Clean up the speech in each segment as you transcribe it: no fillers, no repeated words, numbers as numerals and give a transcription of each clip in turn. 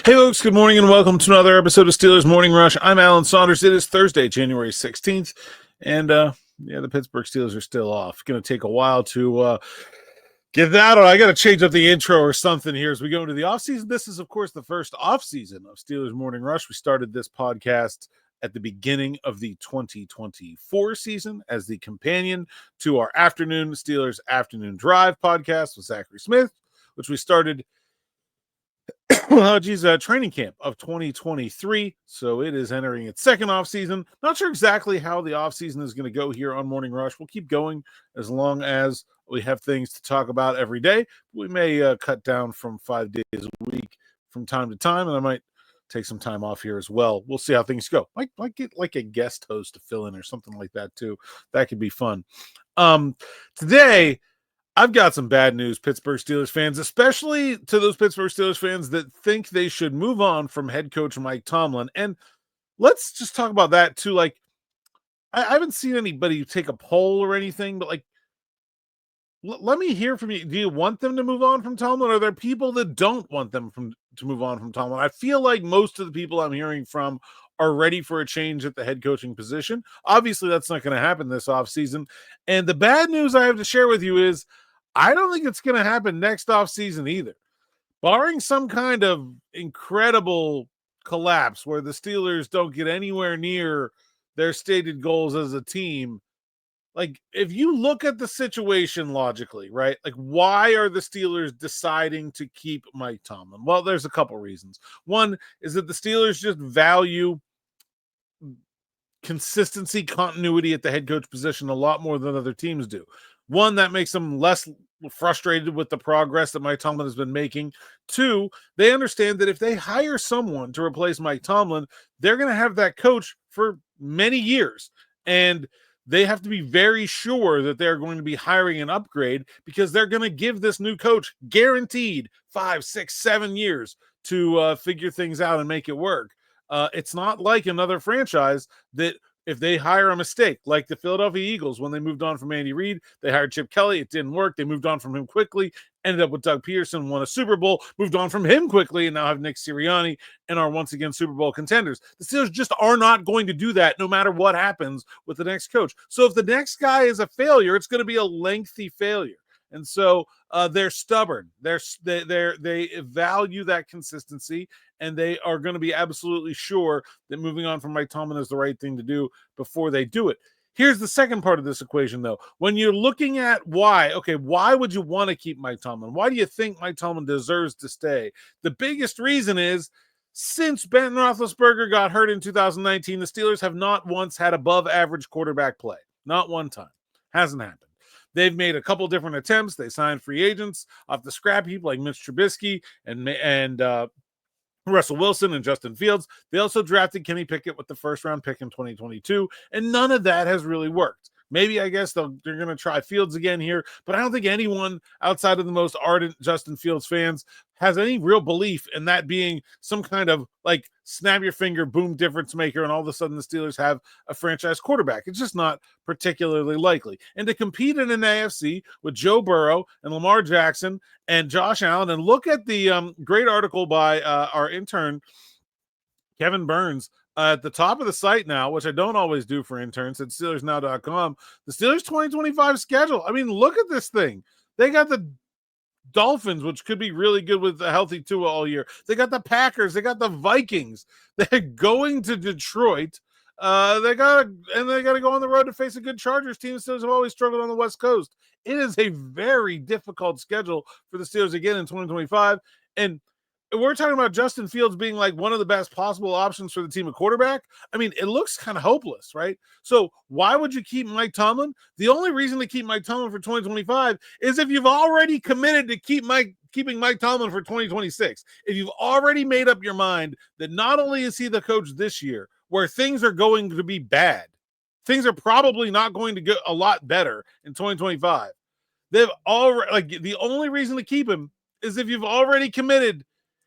Hey folks, good morning and welcome to another episode of Steelers Morning Rush. I'm Alan Saunders. It is Thursday, January 16th, and the Pittsburgh Steelers are still off. Going to take a while to get that on. I got to change up the intro or something here as we go into the offseason. This is, of course, the first offseason of Steelers Morning Rush. We started this podcast at the beginning of the 2024 season as the companion to our afternoon Steelers Afternoon Drive podcast with Zachary Smith, which we started training camp of 2023. So it is entering its second offseason. Not sure exactly how the offseason is going to go here on Morning Rush. We'll keep going as long as we have things to talk about every day. We may cut down from 5 days a week from time to time, and I might take some time off here as well. We'll see how things go. Might get like a guest host to fill in or something like that too. That could be fun. Today, I've got some bad news, Pittsburgh Steelers fans, especially to those Pittsburgh Steelers fans that think they should move on from head coach Mike Tomlin. And let's just talk about that too. Like, I haven't seen anybody take a poll or anything, but like, let me hear from you. Do you want them to move on from Tomlin? Are there people that don't want them to move on from Tomlin? I feel like most of the people I'm hearing from are ready for a change at the head coaching position. Obviously, that's not going to happen this offseason. And the bad news I have to share with you is I don't think it's going to happen next offseason either. Barring some kind of incredible collapse where the Steelers don't get anywhere near their stated goals as a team, like if you look at the situation logically, right? Like why are the Steelers deciding to keep Mike Tomlin? Well, there's a couple reasons. One is that the Steelers just value consistency, continuity at the head coach position a lot more than other teams do. One, that makes them less frustrated with the progress that Mike Tomlin has been making. Two, they understand that if they hire someone to replace Mike Tomlin, they're going to have that coach for many years. And they have to be very sure that they're going to be hiring an upgrade because they're going to give this new coach guaranteed 5, 6, 7 years to figure things out and make it work. It's not like another franchise that if they hire a mistake, like the Philadelphia Eagles, when they moved on from Andy Reid, they hired Chip Kelly. It didn't work. They moved on from him quickly, ended up with Doug Peterson, won a Super Bowl, moved on from him quickly, and now have Nick Sirianni and are once again Super Bowl contenders. The Steelers just are not going to do that no matter what happens with the next coach. So if the next guy is a failure, it's going to be a lengthy failure. And so they're stubborn. They value that consistency, and they are going to be absolutely sure that moving on from Mike Tomlin is the right thing to do before they do it. Here's the second part of this equation, though. When you're looking at why would you want to keep Mike Tomlin? Why do you think Mike Tomlin deserves to stay? The biggest reason is since Ben Roethlisberger got hurt in 2019, the Steelers have not once had above average quarterback play. Not one time. Hasn't happened. They've made a couple different attempts. They signed free agents off the scrap heap like Mitch Trubisky and Russell Wilson and Justin Fields. They also drafted Kenny Pickett with the first-round pick in 2022, and none of that has really worked. Maybe, I guess, they're going to try Fields again here, but I don't think anyone outside of the most ardent Justin Fields fans has any real belief in that being some kind of, like, snap your finger, boom, difference maker, and all of a sudden the Steelers have a franchise quarterback. It's just not particularly likely. And to compete in an AFC with Joe Burrow and Lamar Jackson and Josh Allen, and look at the great article by our intern, Kevin Burns, at the top of the site now, which I don't always do for interns, at SteelersNow.com, the Steelers 2025 schedule. I mean, look at this thing. They got the Dolphins, which could be really good with a healthy Tua all year. They got the Packers. They got the Vikings. They're going to Detroit. They got to go on the road to face a good Chargers team. The Steelers have always struggled on the West Coast. It is a very difficult schedule for the Steelers again in 2025. And we're talking about Justin Fields being like one of the best possible options for the team at quarterback. I mean, it looks kind of hopeless, right? So why would you keep Mike Tomlin? The only reason to keep Mike Tomlin for 2025 is if you've already committed to keeping Mike Tomlin for 2026. If you've already made up your mind that not only is he the coach this year, where things are going to be bad, things are probably not going to get a lot better in 2025. They've already, like, the only reason to keep him is if you've already committed,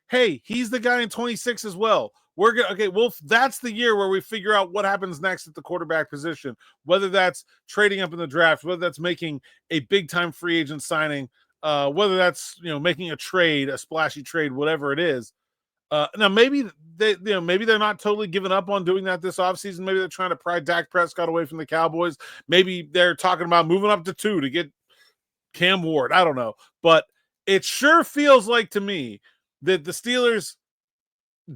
hey, he's the guy in 26 as well. We're going to, okay, well, that's the year where we figure out what happens next at the quarterback position, whether that's trading up in the draft, whether that's making a big-time free agent signing, whether that's, making a trade, a splashy trade, whatever it is. Now maybe maybe they're not totally giving up on doing that this offseason. Maybe they're trying to pry Dak Prescott away from the Cowboys. Maybe they're talking about moving up to 2 to get Cam Ward. I don't know. But it sure feels like to me that the Steelers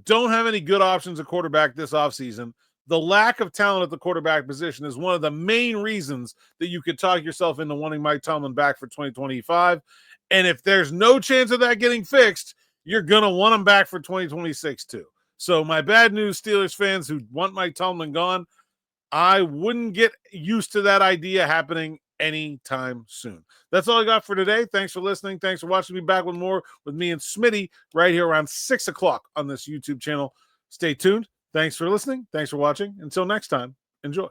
don't have any good options at quarterback this offseason. The lack of talent at the quarterback position is one of the main reasons that you could talk yourself into wanting Mike Tomlin back for 2025. And if there's no chance of that getting fixed, you're going to want him back for 2026 too. So my bad news, Steelers fans who want Mike Tomlin gone, I wouldn't get used to that idea happening anytime soon. That's all I got for today. Thanks for listening. Thanks for watching me. Back with more with me and Smitty right here around 6 o'clock on this YouTube channel. Stay tuned. Thanks for listening. Thanks for watching. Until next time, enjoy.